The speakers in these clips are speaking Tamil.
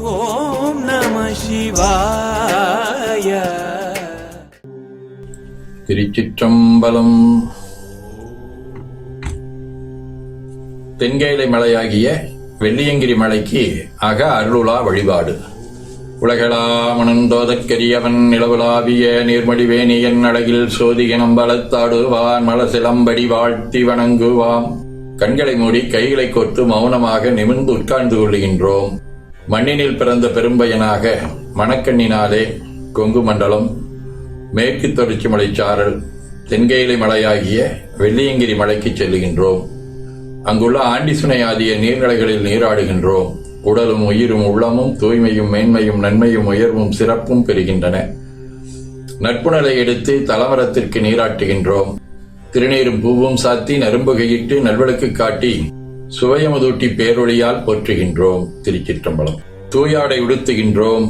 ஓம் நம சிவாய. திருச்சிற்றம்பலம். தென்கேலை மலையாகிய வெள்ளியங்கிரி மலைக்கு அக அருளுலா வழிபாடு. உலகளாமணந்தோதற்கரியவன் நிலவுலாவிய நீர்மடிவேணியன் அழகில் சோதிகனம் பலத்தாடுவான் மலசிலம்படி வாழ்த்தி வணங்குவாம். கண்களை மூடி கைகளை கோர்த்து மௌனமாக நிமிர்ந்து உட்கார்ந்து கொள்ளுகின்றோம். மண்ணினில் பிறந்த பெரும்பயனாக மணக்கண்ணினாலே கொங்கு மண்டலம், மேற்கு தொடர்ச்சி மலைச்சாரல், தென்கேலை மலையாகிய வெள்ளியங்கிரி மலைக்கு செல்லுகின்றோம். அங்குள்ள ஆண்டிசுனை ஆகிய நீர்நிலைகளில் நீராடுகின்றோம். உடலும் உயிரும் உள்ளமும் தூய்மையும் மேன்மையும் நன்மையும் உயர்வும் சிறப்பும் பெறுகின்றன. நட்புணலை எடுத்து தலமரத்திற்கு நீராட்டுகின்றோம். திருநீரும் பூவும் சாத்தி நரும்புகையிட்டு நல்விளக்கு காட்டி சுவையமுதூட்டி பேரொழியால் போற்றுகின்றோம். திருச்சிற்றம்பலம். தூயாடை உடுத்துகின்றோம்.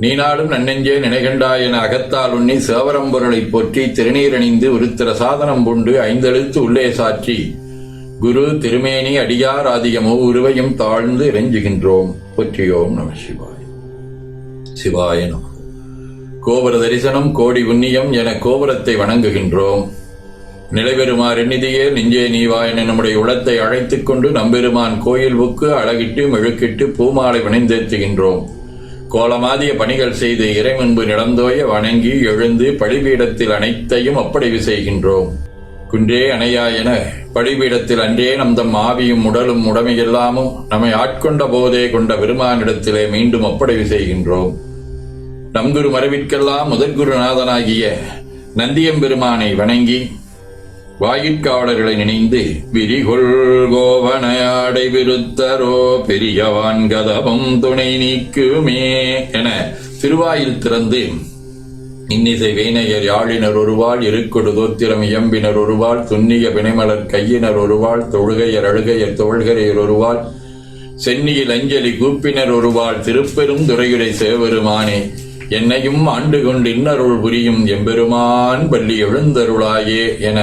நீநாடும் நன்னெஞ்சே நினைகண்டாய் என அகத்தால் உண்ணி சேவரம்பொருளை போற்றி திருநீரணிந்து உருத்திர சாதனம் பூண்டு ஐந்தெழுத்து உள்ளே சாற்றி குரு திருமேனி அடியார் ஆதியமோ உருவையும் தாழ்ந்து இறைஞ்சுகின்றோம். போற்றியோம் நம சிவாய. சிவாய நம. கோபுர தரிசனம் கோடி புண்ணியம் என கோபுரத்தை வணங்குகின்றோம். நிலைபெறுமாறு நிதியே நெஞ்சே நீவா என நம்முடைய உளத்தை அழைத்துக் கொண்டு நம்பெருமான் கோயில் புக்கு அழகிட்டு மெழுக்கிட்டு பூமாலை வணிந்தேற்றுகின்றோம். கோலமாதிய பணிகள் செய்து இறைமுன்பு நிலந்தோய வணங்கி எழுந்து பழிபீடத்தில் அனைத்தையும் ஒப்படைவு செய்கின்றோம். குன்றே அணையா என பழிபீடத்தில் அன்றே நம் தம் ஆவியும் உடலும் உடமையெல்லாமும் நம்மை ஆட்கொண்ட போதே கொண்ட பெருமானிடத்திலே மீண்டும் ஒப்படைவு செய்கின்றோம். நம் குரு மரபிற்கெல்லாம் முதற்குருநாதனாகிய நந்தியம்பெருமானை வணங்கி வாயிற்காவலர்களை நினைந்து விரிகொள் கோவனையாடை விருத்தரோ பெரியவான் கதவம் துணை நீக்குமே என திருவாயில் திறந்து இன்னிசை வேணையர் யாழினர் ஒருவாள் இருக்கொடு தோத்திரம் இயம்பினர் ஒருவாள் துன்னிய பிணைமலர் கையினர் ஒருவாள் தொழுகையர் அழுகையர் தோள்கரையர் ஒருவாள் சென்னியில் அஞ்சலி கூப்பினர் ஒருவாள் திருப்பெரும் துறையுரை சேவருமானே என்னையும் ஆண்டு கொண்டு இன்னருள் புரியும் எம்பெருமான் பள்ளி எழுந்தருளாயே என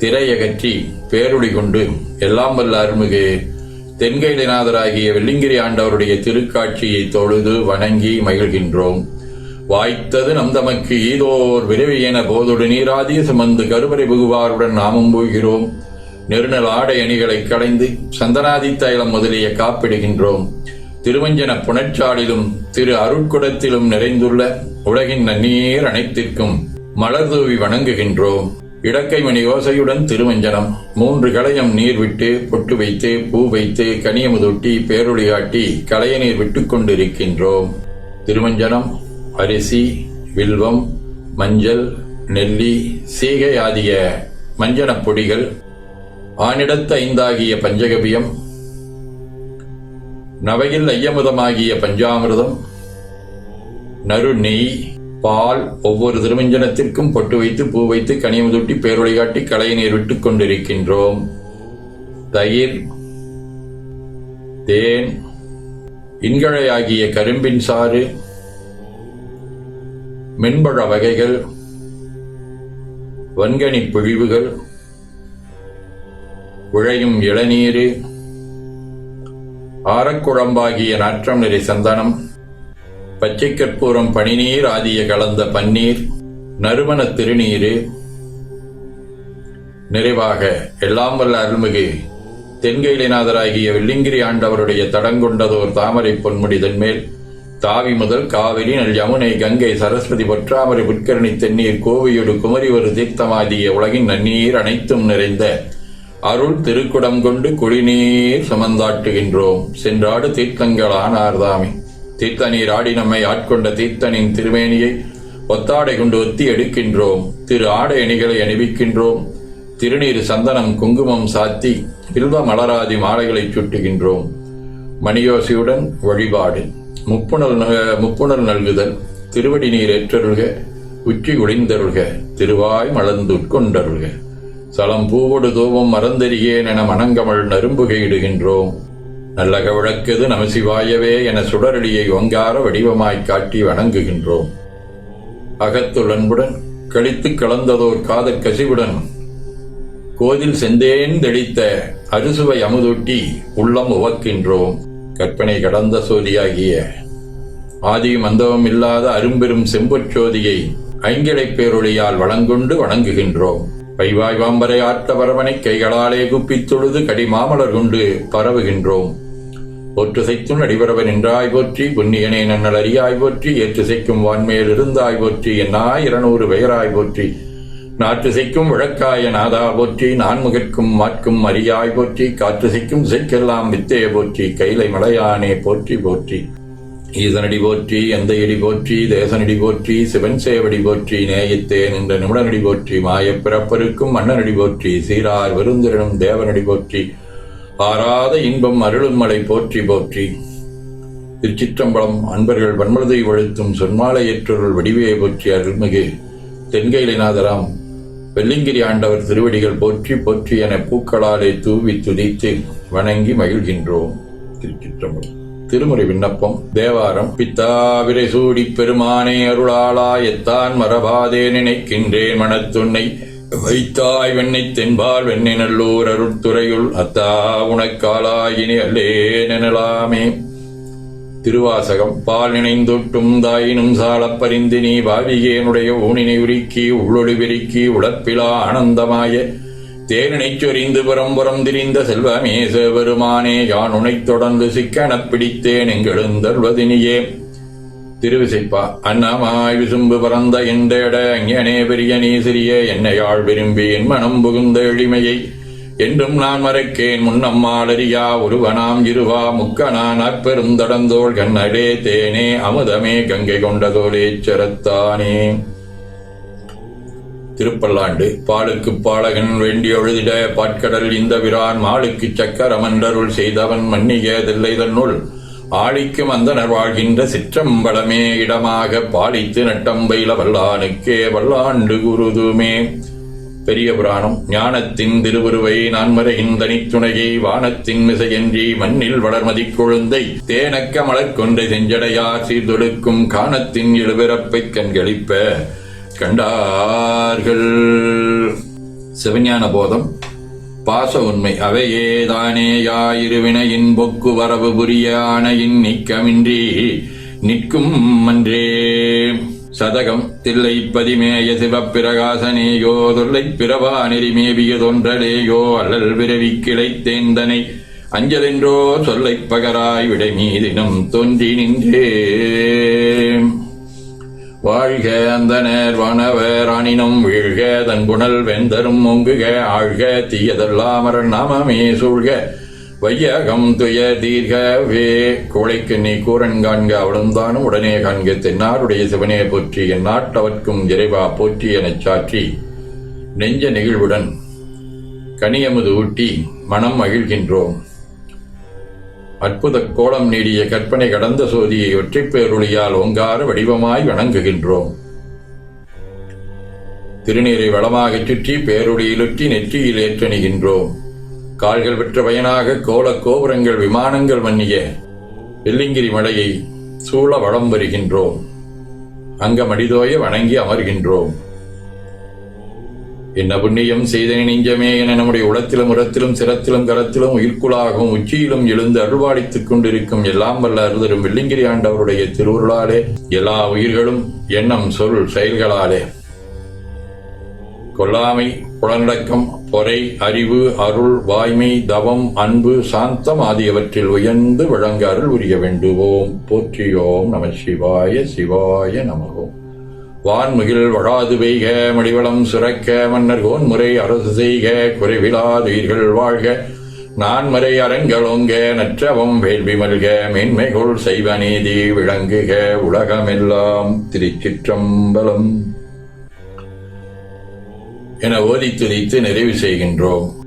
திரையகற்றி பேருளி கொண்டு எல்லாம் வல்ல அருள்மிகு தென்கைலைநாதராகிய வெள்ளிங்கிரி ஆண்டவருடைய திருக்காட்சியை தொழுது வணங்கி மகிழ்கின்றோம். வாய்த்தது நம் தமக்கு ஈதோர் விரைவி என போதொடு நீராதிய சுமந்து கருவறை புகுவாருடன் நாமும் போகிறோம். நெருநல் ஆடை அணிகளை களைந்து சந்தனாதி தைலம் முதலிய காப்பிடுகின்றோம். திருவஞ்சன புனச்சாலிலும் திரு அருட்குடத்திலும் நிறைந்துள்ள உலகின் நன்னீர் அனைத்திற்கும் மலர் தூவி வணங்குகின்றோம். இடக்கை மணி ஓசையுடன் திருவஞ்சனம் 3 களையம் நீர் விட்டு பொட்டு வைத்து பூ வைத்து கனியமுதொட்டி பேரொளி காட்டி களைய நீர் விட்டு கொண்டிருக்கின்றோம். திருவஞ்சனம் அரிசி, வில்வம், மஞ்சள், நெல்லி, சீகை ஆகிய மஞ்சனப் பொடிகள், ஆனிடத்த 5 ஆகிய பஞ்சகவியம், நவையில் ஐயமுதமாகிய பஞ்சாமிர்தம், நறு நெய், பால், ஒவ்வொரு திருமஞ்சனத்திற்கும் பொட்டு வைத்து பூ வைத்து கனியமுதொட்டி பேரொளி காட்டி களைய நீர் விட்டுக் கொண்டிருக்கின்றோம். தயிர், தேன், இன்கழை ஆகிய கரும்பின் சாறு, மென்பழ வகைகள், வன்கனி பிழிவுகள், உழையும் இளநீரு, ஆரக்குழம்பாகிய நாற்றம் நிறை சந்தனம், பச்சை கற்பூரம் பனிநீர் ஆதிய கலந்த பன்னீர், நறுமண திருநீரு, நிறைவாக எல்லாம் வல்ல அருள்மிகு தென்கைலைநாதராகிய வெள்ளிங்கிரி ஆண்டவருடைய தடங்கொண்டதோர் தாமரை பொன்முடிதன் மேல் தாவி முதல் காவிரி நல் யமுனை கங்கை சரஸ்வதி பொற்றாமரை புட்கரணி தென்னீர் கோவையொடு குமரி ஒரு தீர்த்தமாதிய உலகின் நன்னீர் அனைத்தும் நிறைந்த அருள் திருக்குடம் கொண்டு குடிநீர் சுமந்தாட்டுகின்றோம். சென்றாடு தீர்த்தங்கள் ஆனார்தாமே. தீர்த்த நீர் ஆடி நம்மை ஆட்கொண்ட தீர்த்தனின் திருமேனியை ஒத்தாடை கொண்டு ஒத்தி எடுக்கின்றோம். திரு ஆடை அணிகளை அணிவிக்கின்றோம். திருநீர் சந்தனம் குங்குமம் சாத்தி வில்வ மலராதி மாலைகளை சுட்டுகின்றோம். மணியோசையுடன் வழிபாடு. முப்புணல் நல்குதல். திருவடி நீர் ஏற்றருள்க, உச்சி குளிந்தருள்க, திருவாய் மலர்ந்து உட்கொண்டருள்க. சலம் பூவோடு தூவம் மறந்தறியேன் என மணங்கமள் நரும்புகையிடுகின்றோம். நல்லக விளக்குது நமசிவாயவே என சுடரடியை ஒங்கார வடிவமாய்க் காட்டி வணங்குகின்றோம். அகத்துள் அன்புடன் கழித்து கலந்ததோர் காதற் கசிவுடன் கோதில் செந்தேன் தெளித்த அறுசுவை அமுதூட்டி உள்ளம் உவக்கின்றோம். கற்பனை கடந்த சோதியாகிய ஆதியும் அந்தமும் இல்லாத அரும்பெரும் செம்பொற்சோதியை ஐங்கிழைப் பேரொழியால் வளங்கொண்டு வணங்குகின்றோம். பைவாய் வாம்பரை ஆட்ட பரவனை கைகளாலே குப்பித் தொழுது கடிமாமலர் கொண்டு பரவுகின்றோம். போற்றுசைத்தும் அடிபரவன் என்றாய் போற்றி, புண்ணியனே நன்னல் அறியாய் போற்றி, ஏற்றுசைக்கும் வான்மேல் இருந்தாய் போற்றி, என்னாய் 200 பெயராய் போற்றி, நாற்றுசைக்கும் விளக்காய நாதா போற்றி, நான்முகற்கும் மாற்கும் அறியாய் போற்றி, காற்றுசைக்கும் திசைக்கெல்லாம் வித்தே போற்றி, கைலை மலையானே போற்றி போற்றி. ஈசனடி போற்றி, எந்தையடி போற்றி, தேசனடி போற்றி, சிவன் சேவடி போற்றி, நேயத்தே நின்ற நிமிடனடி போற்றி, மாயப் பிறப்பருக்கும் மன்னனடி போற்றி, சீரார் விருந்திரனும் தேவனடி போற்றி, ஆராத இன்பம் அருளும் மலை போற்றி போற்றி. திருச்சிற்றம்பலம். அன்பர்கள் வன்மனதை வழுத்தும் சொன்மாலையற்றொருள் வடிவையை போற்றி அருள்மிகு தென்கையிலைநாதராம் வெள்ளிங்கிரி ஆண்டவர் திருவடிகள் போற்றி போற்றி என பூக்களாலே தூவி துதித்து வணங்கி மகிழ்கின்றோம். திருச்சிற்றம்பலம். திருமுறை விண்ணப்பம். தேவாரம். பித்தாவிரை சூடி பெருமானே அருளாளா எத்தான் மரபாதே நினைக்கின்றேன் மனத்துன்னை வைத்தாய் வெண்ணை தென்பால் வெண்ணை நல்லூர் அருட்துறையுள் அத்தா உனக்காலாயினி அல்லே நெனலாமே. திருவாசகம். பால் நினைந்தொட்டும் தாயினும் சாலப் பரிந்தினி பாவிகேனுடைய ஊனினை உருக்கி உள்ளொளி பெருக்கி உழப்பிலா ஆனந்தமாய தேனினைச் சொரிந்து புறம்புறம் திரிந்த செல்வமே சிவபெருமானே யான் உனைத் தொடர்ந்து சிக்கனப் பிடித்தேன் எங்கெழுந்தருள்வதினியே. திருவிசைப்பா. அன்னமாய் விசும்பு பறந்த என்றேட அஞ்ஞனே பெரிய நீ சிறிய என்னையாள் விரும்பி என் மனம் புகுந்த எளிமையை என்றும் நான் மறக்கேன் முன்னம்மாளரியா ஒருவனாம் இருவா முக்கனான் அப்பெருந்தடந்தோள் கண்ணடே தேனே அமுதமே கங்கை கொண்டதோலே சரத்தானே. திருப்பல்லாண்டு. பாலுக்குப் பாலகன் வேண்டியொழுதிட பாட்கடல் இந்த விரான் மாளுக்குச் சக்கரமன்றருள் செய்தவன் மன்னிய தில்லை தன்னுள் ஆழிக்கும் அந்தனர் வாழ்கின்ற சிற்றம்பலமே இடமாக பாலித்து நட்டம்பையில வல்லானுக்கே வல்லாண்டு குருதுமே. பெரிய புராணம். ஞானத்தின் திருவுருவை நான்மறையின் தனித்துணையை வானத்தின் மிசையன்றி மண்ணில் வளர்மதிக் கொழுந்தை தேனக்க மலர்கொன்றை செஞ்சடையார் சீர்தொடுக்கும் காணத்தின் எழுபிறப்பைக் கண்களிப்ப கண்டார்கள். சிவஞான போதம். பாச உண்மை. அவையே தானேயாயிருவினையின் பொக்கு வரவு புரிய ஆணையின் நீக்கமின்றி நிற்கும் மன்றே. சதகம். தில்லை பதிமேய சிவப்பிரகாசனேயோ தொல்லை பிறவா நெறிமேவிய தோன்றலேயோ அல்லல் விரவி கிளைத்தேந்தனை அஞ்சலென்றோ சொல்லைப் பகராய் விடை மீதினும் தோன்றி நின்றே. வாழ்க அந்தனர் வானவர் ஆனினும் வீழ்க தன் புனல் வெந்தரும் ஒங்குக ஆழ்க தீயதல்லாமரன் நாமமே சூழ்க வையகம் துய தீர்கவே. கோழைக்கு நீ கூரன் காண்க அவளும் தானும் உடனே காண்க தென்னாருடைய சிவனே போற்றி என் நாட்டவர்க்கும் இறைவா போற்றி எனச் சாற்றி நெஞ்ச நெகிழ்வுடன் கனியமுது ஊட்டி மனம் மகிழ்கின்றோம். அற்புத கோலம் நீடிய கற்பனை கடந்த சோதியை ஒற்றைப்பேருளியால் ஓங்கார வடிவமாய் வணங்குகின்றோம். திருநீரை வளமாகச் சுற்றி பேரொளியிலுற்றி நெற்றியில் ஏற்றணிகின்றோம். கால்கள் பெற்ற பயனாக கோல கோபுரங்கள் விமானங்கள் மன்னிய வெள்ளிங்கிரி மலையை சூழ வளம் வருகின்றோம். அங்கமடிதோய வணங்கி அமர்கின்றோம். என்ன புண்ணியம் செய்தனை நெஞ்சமே என நம்முடைய உளத்திலும் உரத்திலும் சிரத்திலும் கரத்திலும் உயிர்க்குளாகவும் உச்சியிலும் எழுந்து அருள்வாடித்துக் கொண்டிருக்கும் எல்லாம் வல்ல அருதரும் வெள்ளிங்கிரி ஆண்டவருடைய திருவுருளாலே எல்லா உயிர்களும் எண்ணம் சொல் செயல்களாலே கொல்லாமை புலனடக்கம் பொறை அறிவு அருள் வாய்மை தவம் அன்பு சாந்தம் ஆகியவற்றில் உயர்ந்து விளங்க அருள் உரிய வேண்டுவோம். போற்றியோம் நம சிவாய சிவாய நமகோம். வான்முகில் வழாது பெய்க மடிவளம் சுரக்க மன்னர் கோன்முறை அரசு செய்க குறைவிலாதுயிர்கள் வாழ்க நான்மறை அரங்கலோங்க நற்றவம் வேள்வி மல்க மேன்மைகொள் செய்வ நீதி விளங்குக உலகமெல்லாம். திருச்சிற்றம்பலம் என ஓதி துதித்து நிறைவு செய்கின்றோம்.